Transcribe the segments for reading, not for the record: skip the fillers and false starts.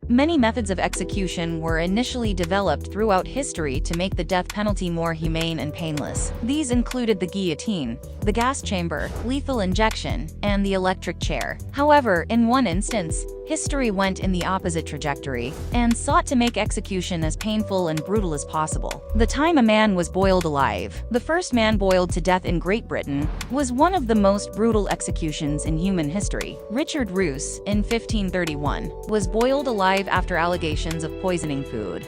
Many methods of execution were initially developed throughout history to make the death penalty more humane and painless. These included the guillotine, the gas chamber, lethal injection, and the electric chair. However, in one instance, history went in the opposite trajectory and sought to make execution as painful and brutal as possible. The time a man was boiled alive. The first man boiled to death in Great Britain was one of the most brutal executions in human history. Richard Roos, in 1531, was boiled alive after allegations of poisoning food.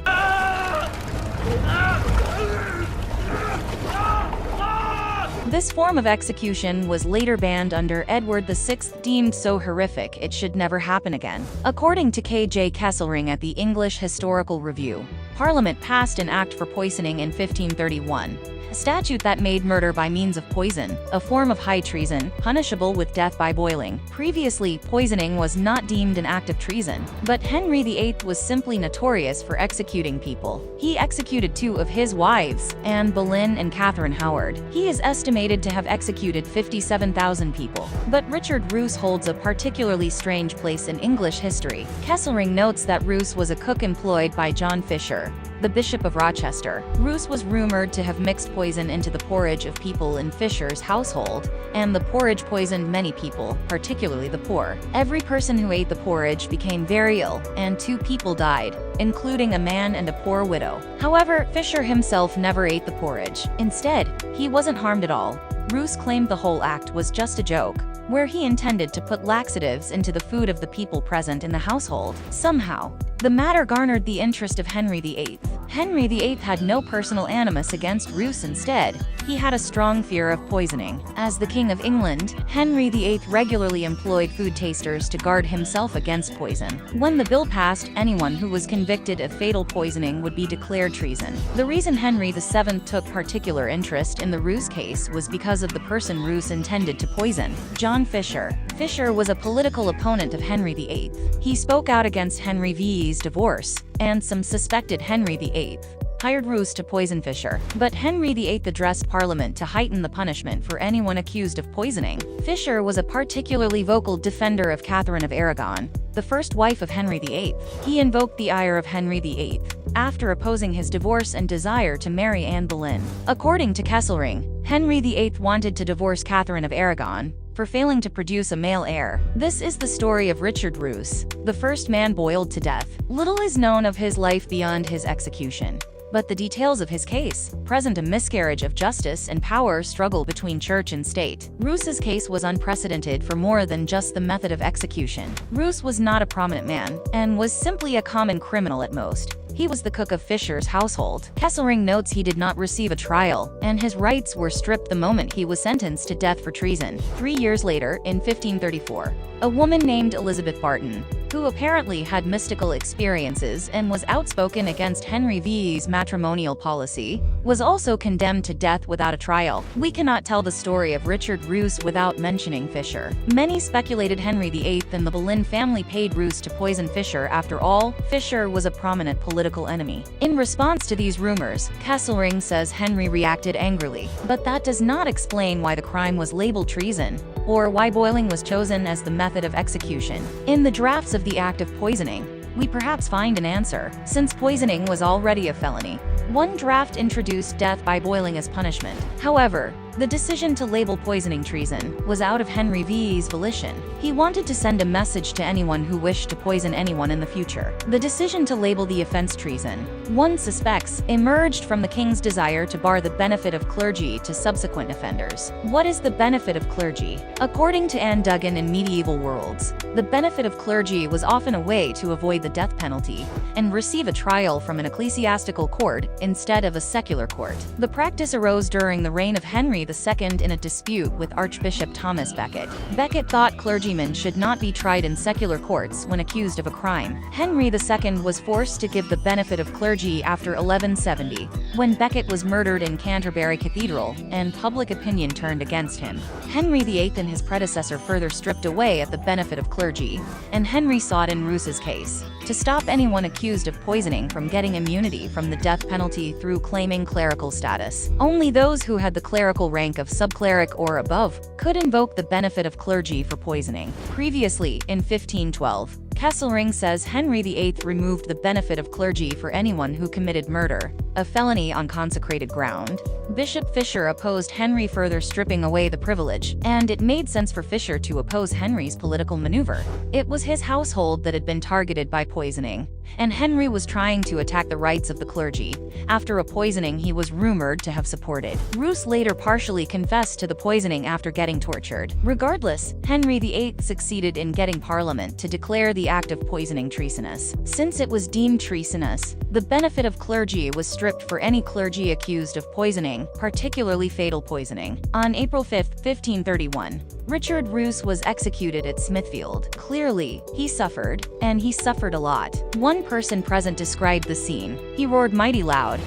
This form of execution was later banned under Edward VI, deemed so horrific it should never happen again. According to K.J. Kesselring at the English Historical Review, Parliament passed an act for poisoning in 1531, a statute that made murder by means of poison a form of high treason, punishable with death by boiling. Previously, poisoning was not deemed an act of treason, but Henry VIII was simply notorious for executing people. He executed two of his wives, Anne Boleyn and Catherine Howard. He is estimated to have executed 57,000 people. But Richard Roos holds a particularly strange place in English history. Kesselring notes that Roos was a cook employed by John Fisher, the Bishop of Rochester. Roos was rumored to have mixed poison into the porridge of people in Fisher's household, and the porridge poisoned many people, particularly the poor. Every person who ate the porridge became very ill, and 2 people died, including a man and a poor widow. However, Fisher himself never ate the porridge. Instead, he wasn't harmed at all. Roos claimed the whole act was just a joke, where he intended to put laxatives into the food of the people present in the household. Somehow, the matter garnered the interest of Henry VIII. Henry VIII had no personal animus against Roos. Instead, he had a strong fear of poisoning. As the King of England, Henry VIII regularly employed food tasters to guard himself against poison. When the bill passed, anyone who was convicted of fatal poisoning would be declared treason. The reason Henry VII took particular interest in the Roos case was because of the person Roos intended to poison, John Fisher. Fisher was a political opponent of Henry VIII. He spoke out against Henry VIII's divorce, and some suspected Henry VIII hired Roos to poison Fisher. But Henry VIII addressed Parliament to heighten the punishment for anyone accused of poisoning. Fisher was a particularly vocal defender of Catherine of Aragon, the first wife of Henry VIII. He invoked the ire of Henry VIII after opposing his divorce and desire to marry Anne Boleyn. According to Kesselring, Henry VIII wanted to divorce Catherine of Aragon for failing to produce a male heir. This is the story of Richard Roos, the first man boiled to death. Little is known of his life beyond his execution, but the details of his case present a miscarriage of justice and power struggle between church and state. Roos's case was unprecedented for more than just the method of execution. Roos was not a prominent man, and was simply a common criminal at most. He was the cook of Fisher's household. Kesselring notes he did not receive a trial, and his rights were stripped the moment he was sentenced to death for treason. 3 years later, in 1534, a woman named Elizabeth Barton, who apparently had mystical experiences and was outspoken against Henry VIII's matrimonial policy, was also condemned to death without a trial. We cannot tell the story of Richard Roos without mentioning Fisher. Many speculated Henry VIII and the Boleyn family paid Roos to poison Fisher. After all, Fisher was a prominent political enemy. In response to these rumors, Kesselring says Henry reacted angrily, but that does not explain why the crime was labeled treason, or why boiling was chosen as the method of execution. In the drafts of the act of poisoning, we perhaps find an answer, since poisoning was already a felony. One draft introduced death by boiling as punishment. However, the decision to label poisoning treason was out of Henry VIII's volition. He wanted to send a message to anyone who wished to poison anyone in the future. The decision to label the offense treason, one suspects, emerged from the king's desire to bar the benefit of clergy to subsequent offenders. What is the benefit of clergy? According to Anne Duggan in Medieval Worlds, the benefit of clergy was often a way to avoid the death penalty and receive a trial from an ecclesiastical court instead of a secular court. The practice arose during the reign of Henry II in a dispute with Archbishop Thomas Becket. Becket thought clergymen should not be tried in secular courts when accused of a crime. Henry II was forced to give the benefit of clergy after 1170, when Becket was murdered in Canterbury Cathedral, and public opinion turned against him. Henry VIII and his predecessor further stripped away at the benefit of clergy, and Henry sought in Roos's case to stop anyone accused of poisoning from getting immunity from the death penalty through claiming clerical status. Only those who had the clerical rank of subcleric or above could invoke the benefit of clergy for poisoning. Previously, in 1512, Kesselring says Henry VIII removed the benefit of clergy for anyone who committed murder, a felony on consecrated ground. Bishop Fisher opposed Henry further stripping away the privilege, and it made sense for Fisher to oppose Henry's political maneuver. It was his household that had been targeted by poisoning, and Henry was trying to attack the rights of the clergy, after a poisoning he was rumored to have supported. Roos later partially confessed to the poisoning after getting tortured. Regardless, Henry VIII succeeded in getting Parliament to declare the act of poisoning treasonous. Since it was deemed treasonous, the benefit of clergy was stripped for any clergy accused of poisoning, particularly fatal poisoning. On April 5, 1531, Richard Roos was executed at Smithfield. Clearly, he suffered, and he suffered a lot. One person present described the scene. He roared mighty loud,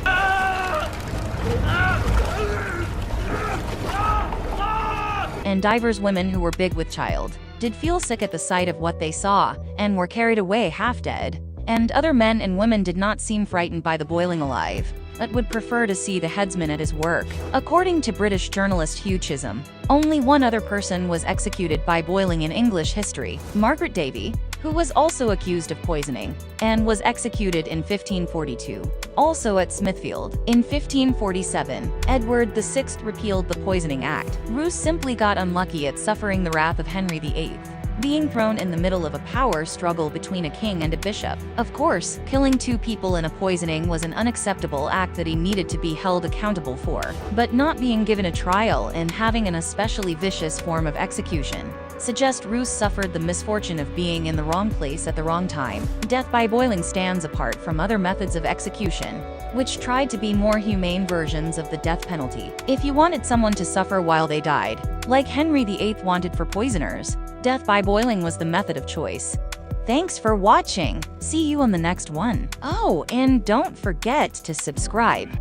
and divers women who were big with child did feel sick at the sight of what they saw, and were carried away half dead. And other men and women did not seem frightened by the boiling alive, but would prefer to see the headsman at his work. According to British journalist Hugh Chisholm, only one other person was executed by boiling in English history, Margaret Davy, who was also accused of poisoning, and was executed in 1542. Also at Smithfield, in 1547, Edward VI repealed the Poisoning Act. Roos simply got unlucky at suffering the wrath of Henry VIII, being thrown in the middle of a power struggle between a king and a bishop. Of course, killing 2 people in a poisoning was an unacceptable act that he needed to be held accountable for, but not being given a trial and having an especially vicious form of execution suggest Roos suffered the misfortune of being in the wrong place at the wrong time. Death by boiling stands apart from other methods of execution, which tried to be more humane versions of the death penalty. If you wanted someone to suffer while they died, like Henry VIII wanted for poisoners, death by boiling was the method of choice. Thanks for watching. See you on the next one. Oh, and don't forget to subscribe.